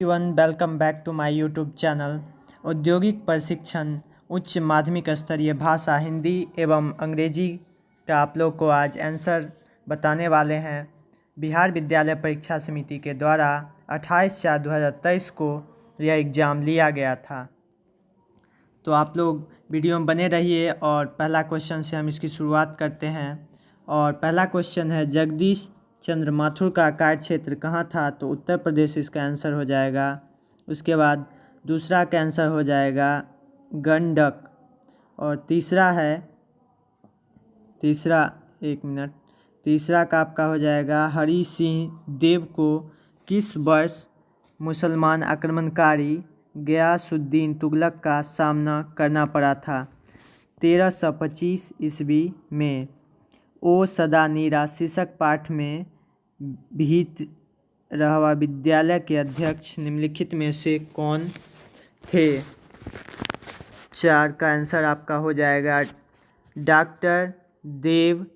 Everyone, welcome back to my YouTube channel. औद्योगिक प्रशिक्षण उच्च माध्यमिक स्तरीय भाषा हिंदी एवं अंग्रेजी का आप लोग को आज आंसर बताने वाले हैं। बिहार विद्यालय परीक्षा समिति के द्वारा 28/4/2023 को यह एग्ज़ाम लिया गया था। तो आप लोग वीडियो में बने रहिए और पहला क्वेश्चन से हम इसकी शुरुआत करते हैं। और पहला क्वेश्चन है, जगदीश चंद्र माथुर का कार्य क्षेत्र कहाँ था? तो उत्तर प्रदेश इसका आंसर हो जाएगा। उसके बाद दूसरा का आंसर हो जाएगा गंडक। और तीसरा का आपका हो जाएगा, हरि सिंह देव को किस वर्ष मुसलमान आक्रमणकारी गयासुद्दीन तुगलक का सामना करना पड़ा था? 1325 ईस्वी में। ओ सदा नीरा शीर्षक पाठ में विहित रहवा विद्यालय के अध्यक्ष निम्नलिखित में से कौन थे? 4 का आंसर आपका हो जाएगा डॉक्टर देव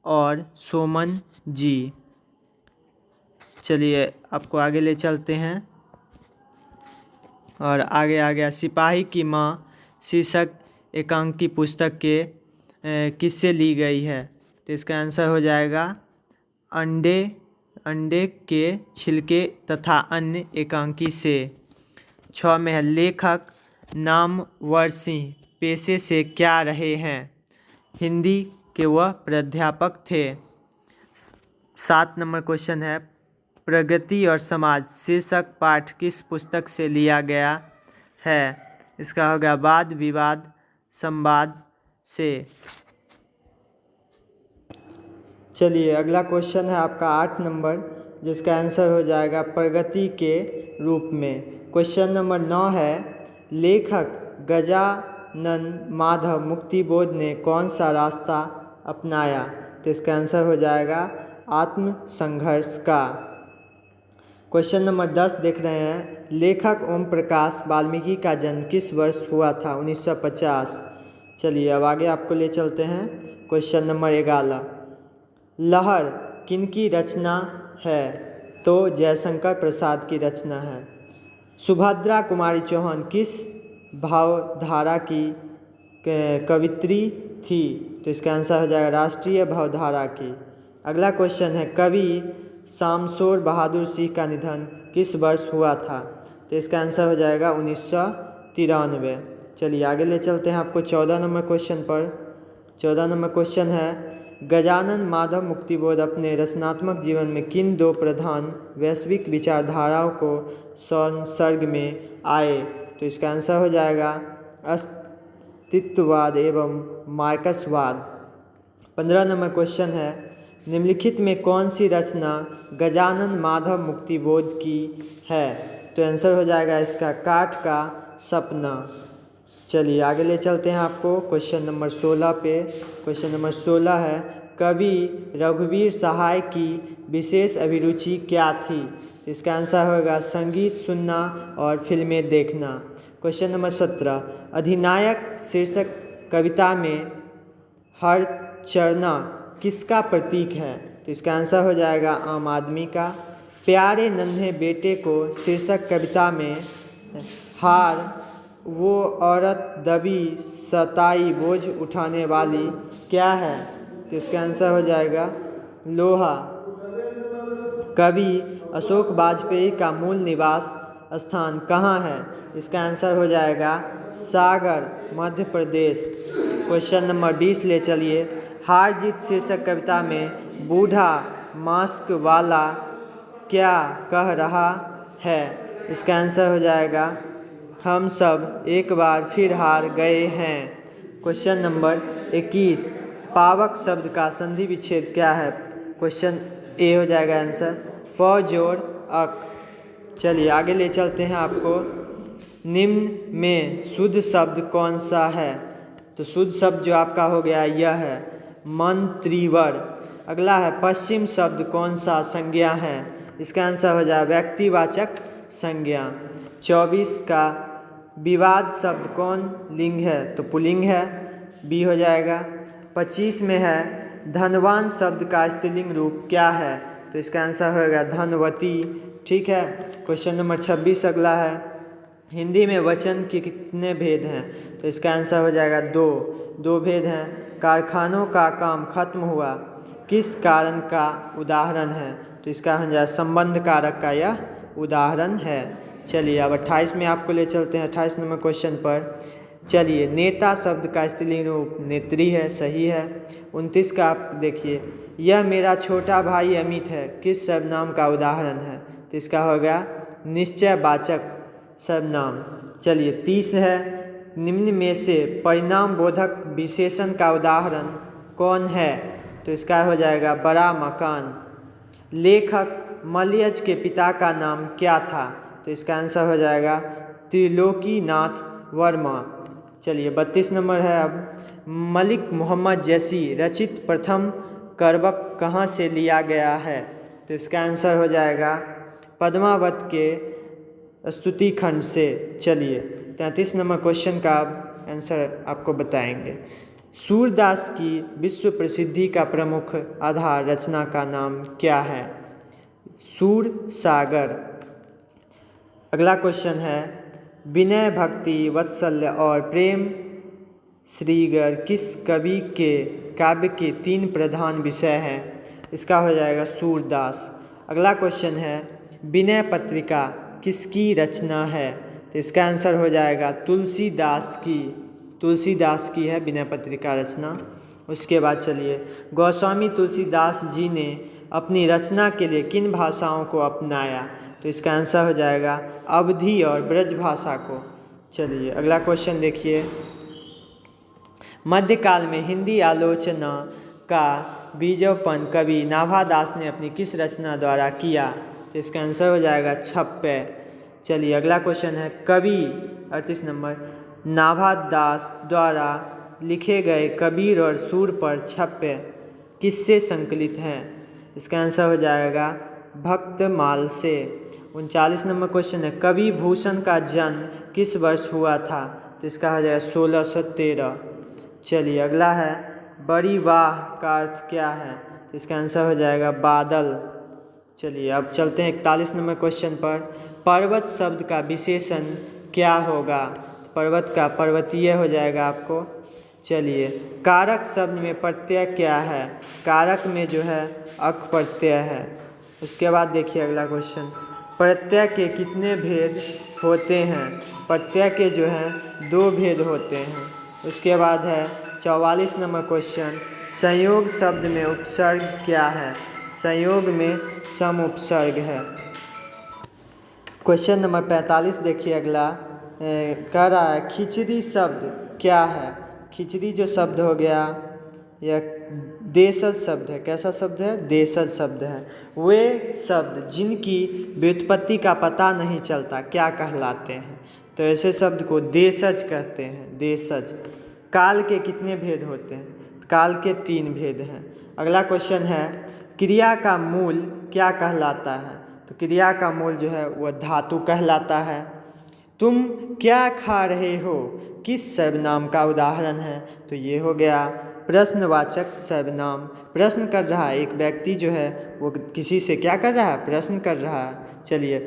और सोमन जी। चलिए आपको आगे ले चलते हैं। और आगे आ गया, सिपाही की माँ शीर्षक एकांकी पुस्तक के किससे ली गई है? तो इसका आंसर हो जाएगा अंडे के छिलके तथा अन्य एकांकी से। 6 में है, लेखक नामवर सिंह पेशे से क्या रहे हैं? हिंदी के वह प्राध्यापक थे। 7 नंबर क्वेश्चन है, प्रगति और समाज शीर्षक पाठ किस पुस्तक से लिया गया है? इसका होगा वाद विवाद संवाद से। चलिए अगला क्वेश्चन है आपका 8 नंबर, जिसका आंसर हो जाएगा प्रगति के रूप में। क्वेश्चन नंबर 9 है, लेखक गजानन माधव मुक्तिबोध ने कौन सा रास्ता अपनाया? तो इसका आंसर हो जाएगा आत्मसंघर्ष का। क्वेश्चन नंबर 10 देख रहे हैं, लेखक ओम प्रकाश वाल्मीकि का जन्म किस वर्ष हुआ था? 1950। चलिए अब आगे आपको ले चलते हैं। क्वेश्चन नंबर 11, लहर किनकी रचना है? तो जयशंकर प्रसाद की रचना है। सुभद्रा कुमारी चौहान किस भावधारा की कवित्री थी? तो इसका आंसर हो जाएगा राष्ट्रीय भावधारा की। अगला क्वेश्चन है, कवि शामशोर बहादुर सिंह का निधन किस वर्ष हुआ था? तो इसका आंसर हो जाएगा 1993। चलिए आगे ले चलते हैं आपको 14 नंबर क्वेश्चन पर। 14 नंबर क्वेश्चन है, गजानन माधव मुक्तिबोध अपने रचनात्मक जीवन में किन 2 प्रधान वैश्विक विचारधाराओं को संसर्ग में आए? तो इसका आंसर हो जाएगा अस्तित्ववाद एवं मार्क्सवाद। 15 नंबर क्वेश्चन है, निम्नलिखित में कौन सी रचना गजानन माधव मुक्तिबोध की है? तो आंसर हो जाएगा इसका काठ का सपना। चलिए आगे ले चलते हैं आपको क्वेश्चन नंबर 16 पे। क्वेश्चन नंबर 16 है, कवि रघुवीर सहाय की विशेष अभिरुचि क्या थी? इसका आंसर होगा संगीत सुनना और फिल्में देखना। क्वेश्चन नंबर 17, अधिनायक शीर्षक कविता में हर चरना किसका प्रतीक है? तो इसका आंसर हो जाएगा आम आदमी का। प्यारे नन्हे बेटे को शीर्षक कविता में हार वो औरत दबी सताई बोझ उठाने वाली क्या है? तो इसका आंसर हो जाएगा लोहा। कवि अशोक वाजपेयी का मूल निवास स्थान कहाँ है? इसका आंसर हो जाएगा सागर, मध्य प्रदेश। क्वेश्चन नंबर 20 ले चलिए, हार जीत शीर्षक कविता में बूढ़ा मास्क वाला क्या कह रहा है? इसका आंसर हो जाएगा हम सब एक बार फिर हार गए हैं। क्वेश्चन नंबर 21, पावक शब्द का संधि विच्छेद क्या है? क्वेश्चन ए हो जाएगा आंसर प जोड़ अक। चलिए आगे ले चलते हैं आपको, निम्न में शुद्ध शब्द कौन सा है? तो शुद्ध शब्द जो आपका हो गया यह है मंत्रीवर। अगला है, पश्चिम शब्द कौन सा संज्ञा है? इसका आंसर हो जाए व्यक्तिवाचक संज्ञा। 24 का विवाद शब्द कौन लिंग है? तो पुल्लिंग है, बी हो जाएगा। 25 में है, धनवान शब्द का स्त्रीलिंग रूप क्या है? तो इसका आंसर होगा धनवती। ठीक है, क्वेश्चन नंबर 26 अगला है, हिंदी में वचन के कितने भेद हैं? तो इसका आंसर हो जाएगा दो भेद हैं। कारखानों का काम खत्म हुआ किस कारण का उदाहरण है? तो इसका हो जाएगा संबंध कारक का यह उदाहरण है। चलिए अब 28 में आपको ले चलते हैं, 28 नंबर क्वेश्चन पर। चलिए, नेता शब्द का स्त्रीलिंग रूप नेत्री है, सही है। 29 का आप देखिए, यह मेरा छोटा भाई अमित है किस सर्वनाम का उदाहरण है? तो इसका होगा निश्चयवाचक सर्वनाम। चलिए 30 है, निम्न में से परिणाम बोधक विशेषण का उदाहरण कौन है? तो इसका हो जाएगा बड़ा मकान। लेखक मलयज के पिता का नाम क्या था? तो इसका आंसर हो जाएगा त्रिलोकीनाथ वर्मा। चलिए 32 नंबर है अब, मलिक मोहम्मद जैसी रचित प्रथम करवक कहाँ से लिया गया है? तो इसका आंसर हो जाएगा पद्मावत के स्तुति खंड से। चलिए 33 नंबर क्वेश्चन का आंसर आपको बताएंगे। सूरदास की विश्व प्रसिद्धि का प्रमुख आधार रचना का नाम क्या है? सूर सागर। अगला क्वेश्चन है, विनय भक्ति वात्सल्य और प्रेम श्रीगर किस कवि के काव्य के 3 प्रधान विषय हैं? इसका हो जाएगा सूरदास। अगला क्वेश्चन है, विनय पत्रिका किसकी रचना है? तो इसका आंसर हो जाएगा तुलसीदास की है विनय पत्रिका रचना। उसके बाद चलिए, गोस्वामी तुलसीदास जी ने अपनी रचना के लिए किन भाषाओं को अपनाया? तो इसका आंसर हो जाएगा अवधी और ब्रज भाषा को। चलिए अगला क्वेश्चन देखिए, मध्यकाल में हिंदी आलोचना का बीजोपन कवि नाभादास ने अपनी किस रचना द्वारा किया? तो इसका आंसर हो जाएगा छप्पे। चलिए अगला क्वेश्चन है, कवि 38 नंबर, नाभादास द्वारा लिखे गए कबीर और सूर पर छप्पे किससे संकलित हैं? इसका आंसर हो जाएगा भक्तमाल से। 39 नंबर क्वेश्चन है, कवि भूषण का जन्म किस वर्ष हुआ था? तो इसका हो जाएगा 1613। चलिए अगला है, बड़ी वाह का अर्थ क्या है? तो इसका आंसर हो जाएगा बादल। चलिए अब चलते हैं 41 नंबर क्वेश्चन पर, पर्वत शब्द का विशेषण क्या होगा? तो पर्वत का पर्वतीय हो जाएगा आपको। चलिए, कारक शब्द में प्रत्यय क्या है? कारक में जो है अक प्रत्यय है। उसके बाद देखिए अगला क्वेश्चन, प्रत्यय के कितने भेद होते हैं? प्रत्यय के जो हैं 2 भेद होते हैं। उसके बाद है 44 नंबर क्वेश्चन, संयोग शब्द में उपसर्ग क्या है? संयोग में सम उपसर्ग है। क्वेश्चन नंबर 45 देखिए अगला, कह रहा है खिचड़ी शब्द क्या है? खिचड़ी जो शब्द हो गया यह देशज शब्द है। कैसा शब्द है? देशज शब्द है। वे शब्द जिनकी व्युत्पत्ति का पता नहीं चलता क्या कहलाते हैं? तो ऐसे शब्द को देशज कहते हैं, देशज। काल के कितने भेद होते हैं? काल के 3 भेद हैं। अगला क्वेश्चन है, क्रिया का मूल क्या कहलाता है? तो क्रिया का मूल जो है वह धातु कहलाता है। तुम क्या खा रहे हो किस सर्वनाम का उदाहरण है? तो ये हो गया प्रश्नवाचक सर्वनाम। प्रश्न कर रहा है एक व्यक्ति जो है वो किसी से क्या कर रहा है? प्रश्न कर रहा है। चलिए,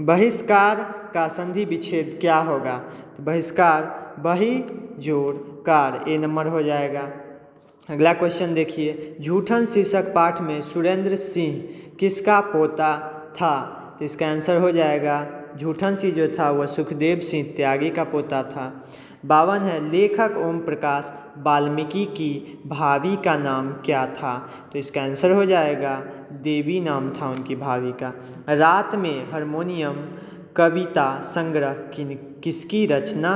बहिष्कार का संधि विच्छेद क्या होगा? तो बहिष्कार बहि जोड़ कार, ए नंबर हो जाएगा। अगला क्वेश्चन देखिए, झूठन शीर्षक पाठ में सुरेंद्र सिंह किसका पोता था? तो इसका आंसर हो जाएगा झूठन सिंह जो था वह सुखदेव सिंह त्यागी का पोता था। 52 है, लेखक ओम प्रकाश वाल्मीकि की भाभी का नाम क्या था? तो इसका आंसर हो जाएगा देवी नाम था उनकी भाभी का। रात में हारमोनियम कविता संग्रह किसकी रचना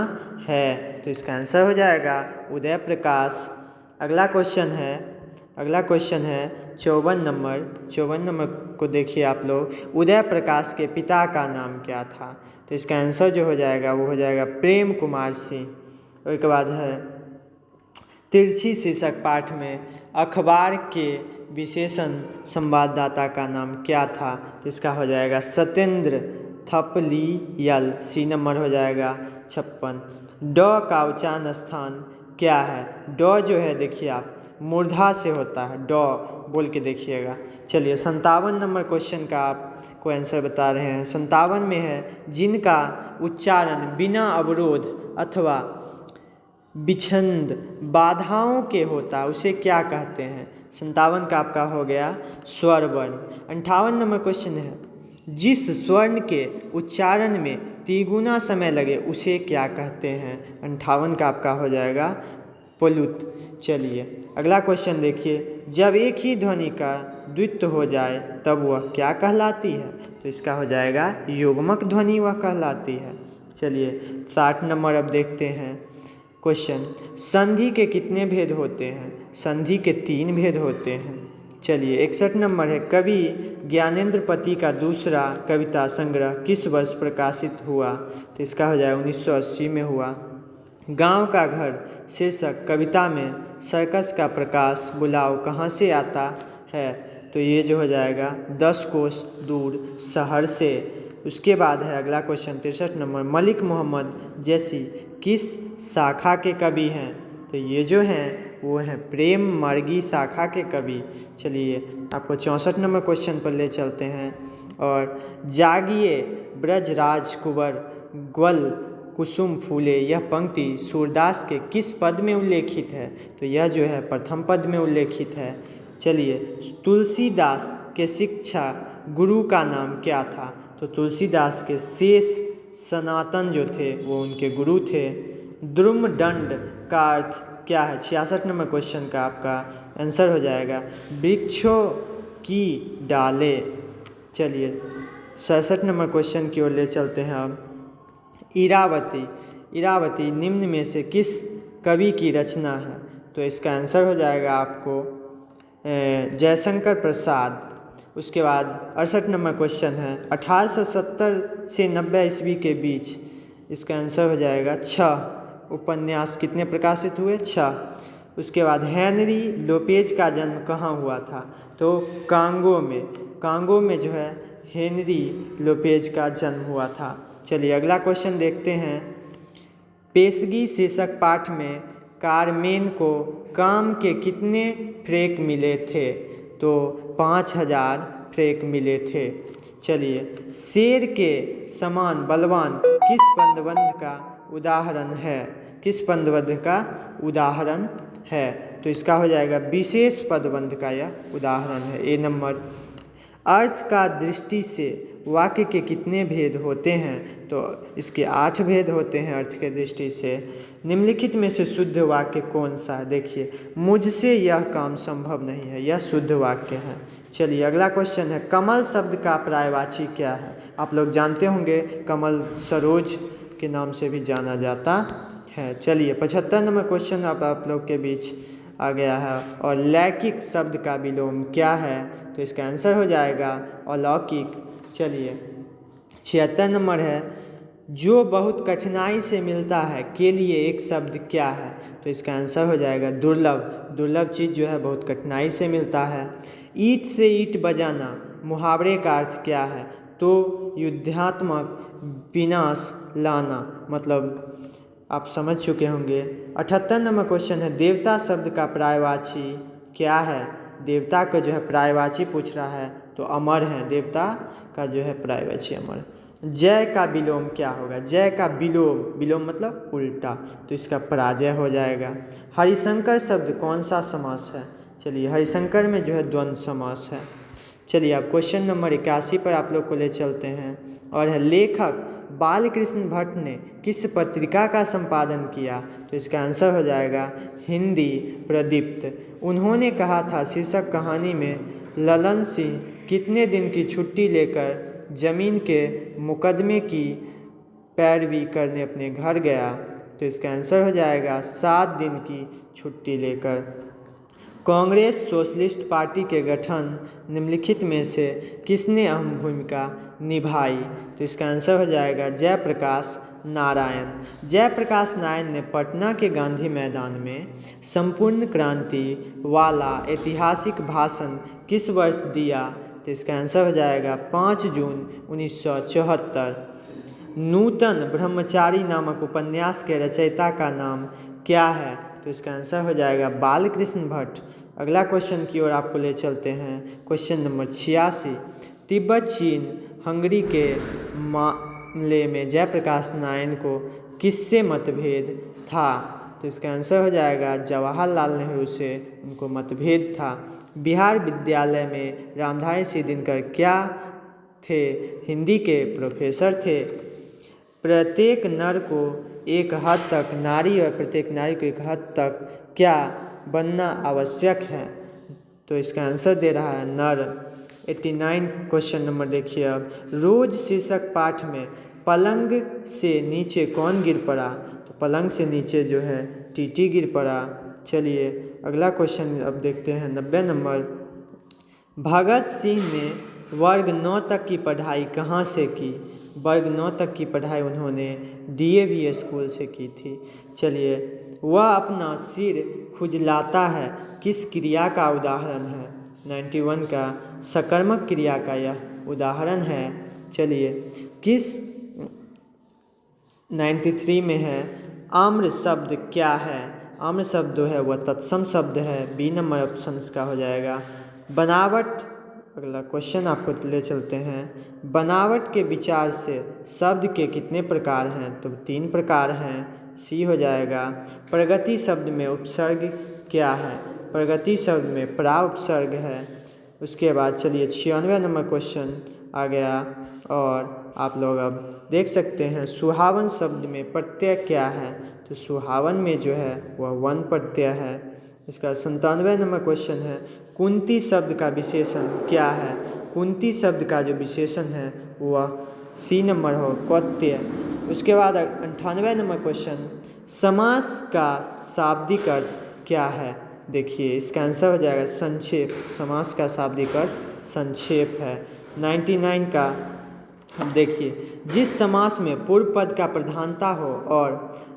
है? तो इसका आंसर हो जाएगा उदय प्रकाश। अगला क्वेश्चन है 54 नंबर को देखिए आप लोग, उदय प्रकाश के पिता का नाम क्या था? तो इसका आंसर जो हो जाएगा वो हो जाएगा प्रेम कुमार सिंह। उसके बाद है, तिरछी शीर्षक पाठ में अखबार के विशेषण संवाददाता का नाम क्या था? तो इसका हो जाएगा सत्येंद्र थपलियल, सी नंबर हो जाएगा 56। ड का उच्चारण स्थान क्या है? ड जो है देखिए आप मूर्धा से होता है, डॉ बोल के देखिएगा। चलिए 57 नंबर क्वेश्चन का आपको आंसर बता रहे हैं। 57 में है जिनका उच्चारण बिना अवरोध अथवा विच्छिन्न बाधाओं के होता है उसे क्या कहते हैं। 57 का आपका हो गया स्वर वर्ण। 58 नंबर क्वेश्चन है जिस स्वर्ण के उच्चारण में तिगुना समय लगे उसे क्या कहते हैं। 58 का आपका हो जाएगा प्लुत। चलिए अगला क्वेश्चन देखिए, जब एक ही ध्वनि का द्वित्व हो जाए तब वह क्या कहलाती है। तो इसका हो जाएगा युग्मक ध्वनि वह कहलाती है। चलिए 60 नंबर अब देखते हैं क्वेश्चन, संधि के कितने भेद होते हैं। संधि के 3 भेद होते हैं। चलिए 61 नंबर है, कवि ज्ञानेंद्र पति का दूसरा कविता संग्रह किस वर्ष प्रकाशित हुआ। तो इसका हो जाएगा 1980 में हुआ। गांव का घर शीर्षक कविता में सर्कस का प्रकाश बुलाव कहाँ से आता है। तो ये जो हो जाएगा 10 कोस दूर शहर से। उसके बाद है अगला क्वेश्चन 63 नंबर, मलिक मोहम्मद जैसी किस शाखा के कवि हैं। तो ये जो हैं वो हैं प्रेम मार्गी शाखा के कवि। चलिए आपको 64 नंबर क्वेश्चन पर ले चलते हैं, और जागिए ब्रजराज कुंवर ग्वल कुसुम फूले, यह पंक्ति सूरदास के किस पद में उल्लेखित है। तो यह जो है प्रथम पद में उल्लेखित है। चलिए तुलसीदास के शिक्षा गुरु का नाम क्या था। तो तुलसीदास के शेष सनातन जो थे वो उनके गुरु थे। द्रुमदंड का अर्थ क्या है। 66 नंबर क्वेश्चन का आपका आंसर हो जाएगा वृक्षों की डालें। चलिए 67 नंबर क्वेश्चन की ओर ले चलते हैं अब। इरावती, इरावती निम्न में से किस कवि की रचना है। तो इसका आंसर हो जाएगा आपको जयशंकर प्रसाद। उसके बाद 68 नंबर क्वेश्चन है, 1870 से 90 ईस्वी के बीच इसका आंसर हो जाएगा 6 उपन्यास कितने प्रकाशित हुए, 6। उसके बाद हेनरी लोपेज का जन्म कहाँ हुआ था। तो कांगो में, कांगो में जो है हेनरी लोपेज का जन्म हुआ था। चलिए अगला क्वेश्चन देखते हैं, पेशगी शीर्षक पाठ में कारमेन को काम के कितने फ्रैक मिले थे। तो 5000 फ्रैक मिले थे। चलिए शेर के समान बलवान किस पदबंध का उदाहरण है, किस पदबंध का उदाहरण है। तो इसका हो जाएगा विशेष पदबंध का यह उदाहरण है। ए नंबर। अर्थ का दृष्टि से वाक्य के कितने भेद होते हैं। तो इसके 8 भेद होते हैं अर्थ के दृष्टि से। निम्नलिखित में से शुद्ध वाक्य कौन सा है। देखिए मुझसे यह काम संभव नहीं है, यह शुद्ध वाक्य है। चलिए अगला क्वेश्चन है, कमल शब्द का पर्यायवाची क्या है। आप लोग जानते होंगे कमल सरोज के नाम से भी जाना जाता है। चलिए 75 नंबर क्वेश्चन आप लोग के बीच आ गया है, और लैकिक शब्द का विलोम क्या है। तो इसका आंसर हो जाएगा अलौकिक। चलिए 76 नंबर है, जो बहुत कठिनाई से मिलता है के लिए एक शब्द क्या है। तो इसका आंसर हो जाएगा दुर्लभ। दुर्लभ चीज़ जो है बहुत कठिनाई से मिलता है। ईंट से ईंट बजाना मुहावरे का अर्थ क्या है। तो युद्धात्मक विनाश लाना, मतलब आप समझ चुके होंगे। 78 नंबर क्वेश्चन है, देवता शब्द का पर्यायवाची क्या है। देवता का जो है पर्यायवाची पूछ रहा है, तो अमर है। देवता का जो है पर्यायवाची अमर। जय का विलोम क्या होगा। जय का विलोम, विलोम मतलब उल्टा, तो इसका पराजय हो जाएगा। हरिशंकर शब्द कौन सा समास है। चलिए हरिशंकर में जो है द्वंद्व समास है। चलिए अब क्वेश्चन नंबर 81 पर आप लोग को ले चलते हैं, और है लेखक बालकृष्ण भट्ट ने किस पत्रिका का संपादन किया। तो इसका आंसर हो जाएगा हिंदी प्रदीप्त। उन्होंने कहा था शीर्षक कहानी में ललन सिंह कितने दिन की छुट्टी लेकर जमीन के मुकदमे की पैरवी करने अपने घर गया। तो इसका आंसर हो जाएगा 7 दिन की छुट्टी लेकर। कांग्रेस सोशलिस्ट पार्टी के गठन निम्नलिखित में से किसने अहम भूमिका निभाई। तो इसका आंसर हो जाएगा जयप्रकाश नारायण। जयप्रकाश नारायण ने पटना के गांधी मैदान में संपूर्ण क्रांति वाला ऐतिहासिक भाषण किस वर्ष दिया। तो इसका आंसर हो जाएगा 5 जून 1974। नूतन ब्रह्मचारी नामक उपन्यास के रचयिता का नाम क्या है। तो तो इसका आंसर हो जाएगा बाल कृष्ण भट्ट। अगला क्वेश्चन की ओर आपको ले चलते हैं। क्वेश्चन नंबर 86, तिब्बत चीन हंगरी के मामले में जयप्रकाश नारायण को किससे मतभेद था? तो इसका आंसर हो जाएगा जवाहरलाल नेहरू से उनको मतभेद था। बिहार विद्यालय में रामधारी सिंह दिनकर क्या थे? हिंदी के प्रोफेसर थे। प्रत्येक नर को एक हद तक नारी और प्रत्येक नारी को एक हद तक क्या बनना आवश्यक है? तो इसका आंसर दे रहा है नर। 89 क्वेश्चन नंबर देखिए अब, रोज शीर्षक पाठ में पलंग से नीचे कौन गिर पड़ा? तो पलंग से नीचे जो है टीटी गिर पड़ा। चलिए अगला क्वेश्चन अब देखते हैं 90 नंबर, भगत सिंह ने वर्ग 9 तक की पढ़ाई कहाँ से की? वर्ग 9 तक की पढ़ाई उन्होंने DAV स्कूल से की थी। चलिए, वह अपना सिर खुजलाता है किस क्रिया का उदाहरण है? 91 का सकर्मक क्रिया का यह उदाहरण है। चलिए, किस 93 में है आम्र शब्द क्या है? आम्र शब्द जो है वह तत्सम शब्द है। बी नंबर ऑप्शन का हो जाएगा। बनावट, अगला क्वेश्चन आपको ले चलते हैं। बनावट के विचार से शब्द के कितने प्रकार हैं? तो 3 प्रकार हैं। सी हो जाएगा। प्रगति शब्द में उपसर्ग क्या है? प्रगति शब्द में प्रा उपसर्ग है। उसके बाद चलिए 96 नंबर क्वेश्चन आ गया और आप लोग अब देख सकते हैं सुहावन शब्द में प्रत्यय क्या है? तो सुहावन में जो है वह वन प्रत्यय है। इसका 97 नंबर क्वेश्चन है, कुंती शब्द का विशेषण क्या है? कुंती शब्द का जो विशेषण है वह सी नंबर हो क्वत्य। उसके बाद 98 नंबर क्वेश्चन, समास का शाब्दिक अर्थ क्या है? देखिए इसका आंसर हो जाएगा संक्षेप। समास का शाब्दिक अर्थ संक्षेप है। 99 का अब देखिए, जिस समास में पूर्व पद का प्रधानता हो और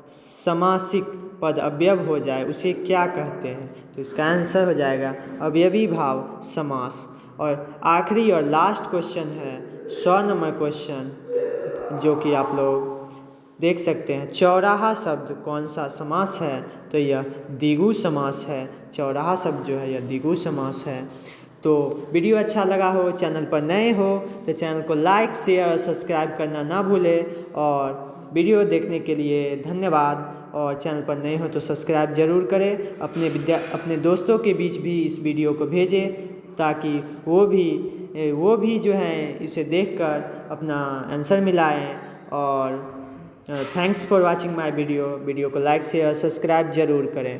समासिक पद अवयव हो जाए उसे क्या कहते हैं? तो इसका आंसर हो जाएगा अवयवी भाव समास। और आखिरी और लास्ट क्वेश्चन है 100 नंबर क्वेश्चन, जो कि आप लोग देख सकते हैं। चौराहा शब्द कौन सा समास है? तो यह द्विगु समास है। चौराहा शब्द जो है यह द्विगु समास है। तो वीडियो अच्छा लगा हो, चैनल पर नए हो तो चैनल को लाइक शेयर और सब्सक्राइब करना ना भूलें। और वीडियो देखने के लिए धन्यवाद। और चैनल पर नए हो तो सब्सक्राइब ज़रूर करें। अपने दोस्तों के बीच भी इस वीडियो को भेजें ताकि वो भी जो है इसे देखकर अपना आंसर मिलाएं। और thanks for watching my video को लाइक शेयर और सब्सक्राइब ज़रूर करें।